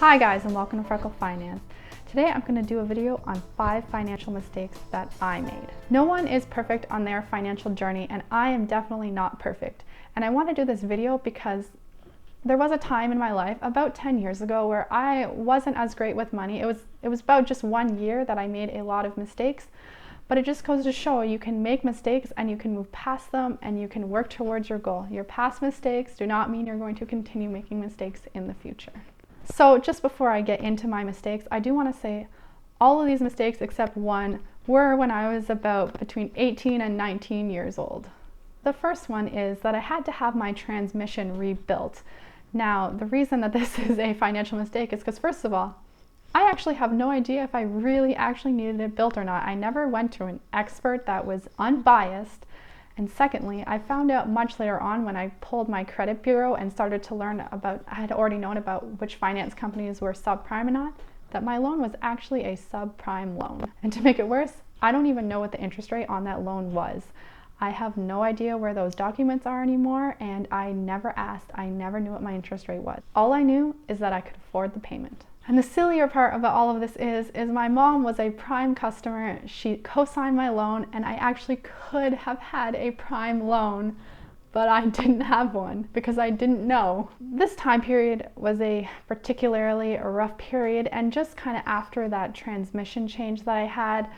Hi guys, and welcome to Freckle Finance. Today I'm going to do a video on 5 financial mistakes that I made. No one is perfect on their financial journey, and I am definitely not perfect. And I want to do this video because there was a time in my life about 10 years ago where I wasn't as great with money. It was about just 1 year that I made a lot of mistakes, but it just goes to show you can make mistakes and you can move past them and you can work towards your goal. Your past mistakes do not mean you're going to continue making mistakes in the future. So just before I get into my mistakes, I do want to say all of these mistakes except one were when I was about between 18 and 19 years old. The first one is that I had to have my transmission rebuilt. Now, the reason that this is a financial mistake is because, first of all, I actually have no idea if I really actually needed it built or not. I never went to an expert that was unbiased. And secondly, I found out much later on when I pulled my credit bureau and started to learn about, I had already known about which finance companies were subprime or not, that my loan was actually a subprime loan. And to make it worse, I don't even know what the interest rate on that loan was. I have no idea where those documents are anymore, and I never asked. I never knew what my interest rate was. All I knew is that I could afford the payment. And the sillier part about all of this is my mom was a prime customer. She co-signed my loan, and I actually could have had a prime loan, but I didn't have one because I didn't know. This time period was a particularly rough period, and just kind of after that transmission change that I had,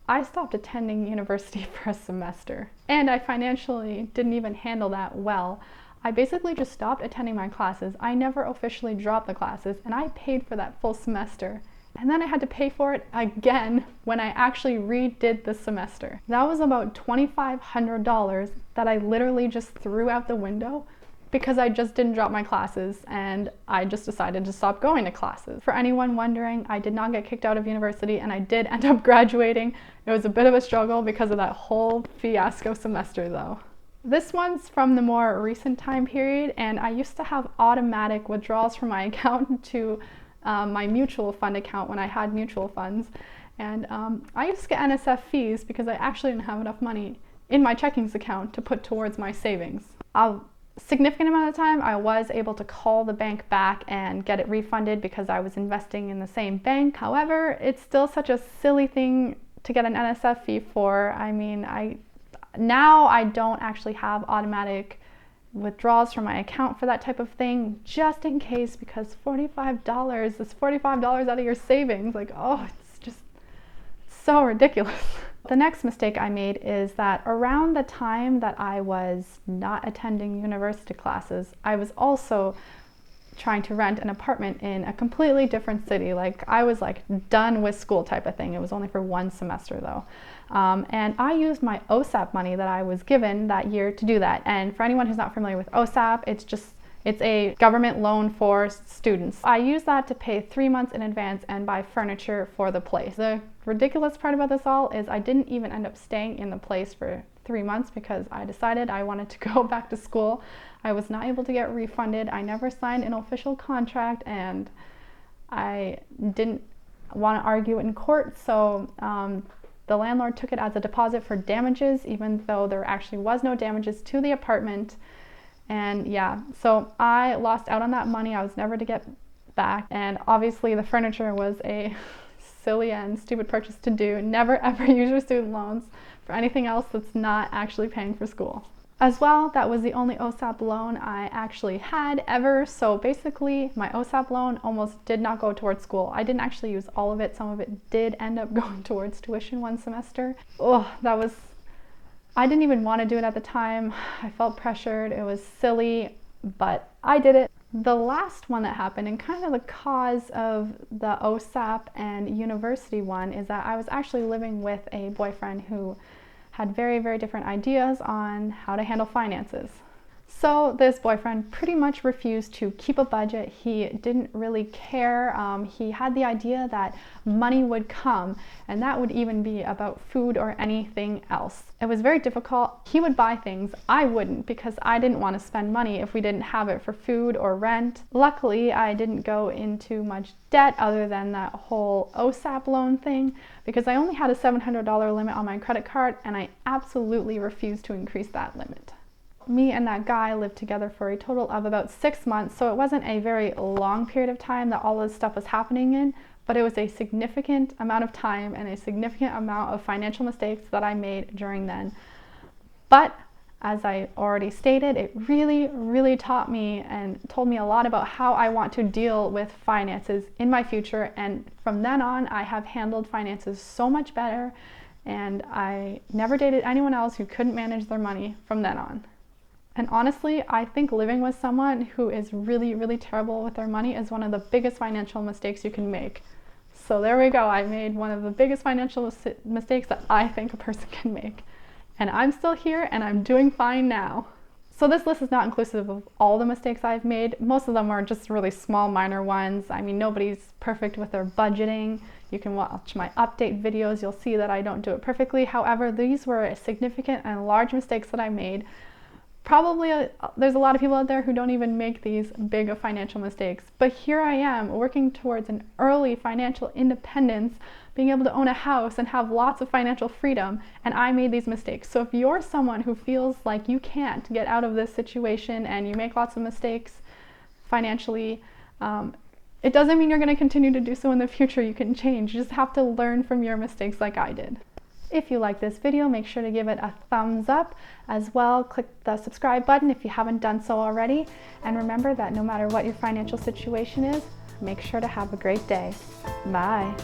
I stopped attending university for a semester. And I financially didn't even handle that well. I basically just stopped attending my classes. I never officially dropped the classes, and I paid for that full semester. And then I had to pay for it again when I actually redid the semester. That was about $2,500 that I literally just threw out the window because I just didn't drop my classes and I just decided to stop going to classes. For anyone wondering, I did not get kicked out of university and I did end up graduating. It was a bit of a struggle because of that whole fiasco semester though. This one's from the more recent time period, and I used to have automatic withdrawals from my account to my mutual fund account when I had mutual funds. And I used to get NSF fees because I actually didn't have enough money in my checkings account to put towards my savings. A significant amount of time I was able to call the bank back and get it refunded because I was investing in the same bank. However, it's still such a silly thing to get an NSF fee for. I mean, now I don't actually have automatic withdrawals from my account for that type of thing, just in case, because $45 is $45 out of your savings. Like, oh, it's just so ridiculous. The next mistake I made is that around the time that I was not attending university classes, I was also trying to rent an apartment in a completely different city. Like, I was like done with school type of thing. It was only for one semester though. And I used my OSAP money that I was given that year to do that. And for anyone who's not familiar with OSAP, it's a government loan for students. I used that to pay 3 months in advance and buy furniture for the place. The ridiculous part about this all is I didn't even end up staying in the place for 3 months because I decided I wanted to go back to school. I was not able to get refunded. I never signed an official contract, and I didn't want to argue in court, so the landlord took it as a deposit for damages, even though there actually was no damages to the apartment. And yeah, so I lost out on that money. I was never to get back. And obviously the furniture was a silly and stupid purchase to do. Never ever use your student loans for anything else that's not actually paying for school. As well, that was the only OSAP loan I actually had ever. So basically, my OSAP loan almost did not go towards school. I didn't actually use all of it. Some of it did end up going towards tuition one semester. Oh, I didn't even want to do it at the time. I felt pressured. It was silly, but I did it. The last one that happened, and kind of the cause of the OSAP and university one, is that I was actually living with a boyfriend who had very, very different ideas on how to handle finances. So this boyfriend pretty much refused to keep a budget. He didn't really care. He had the idea that money would come, and that would even be about food or anything else. It was very difficult. He would buy things. I wouldn't, because I didn't want to spend money if we didn't have it for food or rent. Luckily, I didn't go into much debt other than that whole OSAP loan thing, because I only had a $700 limit on my credit card, and I absolutely refused to increase that limit. me and that guy lived together for a total of about 6 months, so it wasn't a very long period of time that all this stuff was happening in, but it was a significant amount of time and a significant amount of financial mistakes that I made during then. But as I already stated, it really taught me and told me a lot about how I want to deal with finances in my future. And from then on, I have handled finances so much better, and I never dated anyone else who couldn't manage their money from then on. And honestly, I think living with someone who is really terrible with their money is one of the biggest financial mistakes you can make. So there we go. I made one of the biggest financial mistakes that I think a person can make. And I'm still here and I'm doing fine now. So this list is not inclusive of all the mistakes I've made. Most of them are just really small, minor ones. I mean, nobody's perfect with their budgeting. You can watch my update videos. You'll see that I don't do it perfectly. However, these were significant and large mistakes that I made. Probably there's a lot of people out there who don't even make these big financial mistakes. But here I am working towards an early financial independence, being able to own a house and have lots of financial freedom, and I made these mistakes. So if you're someone who feels like you can't get out of this situation and you make lots of mistakes financially, it doesn't mean you're going to continue to do so in the future. You can change. You just have to learn from your mistakes like I did. If you like this video, make sure to give it a thumbs up. As well, click the subscribe button if you haven't done so already. And remember that no matter what your financial situation is, make sure to have a great day. Bye.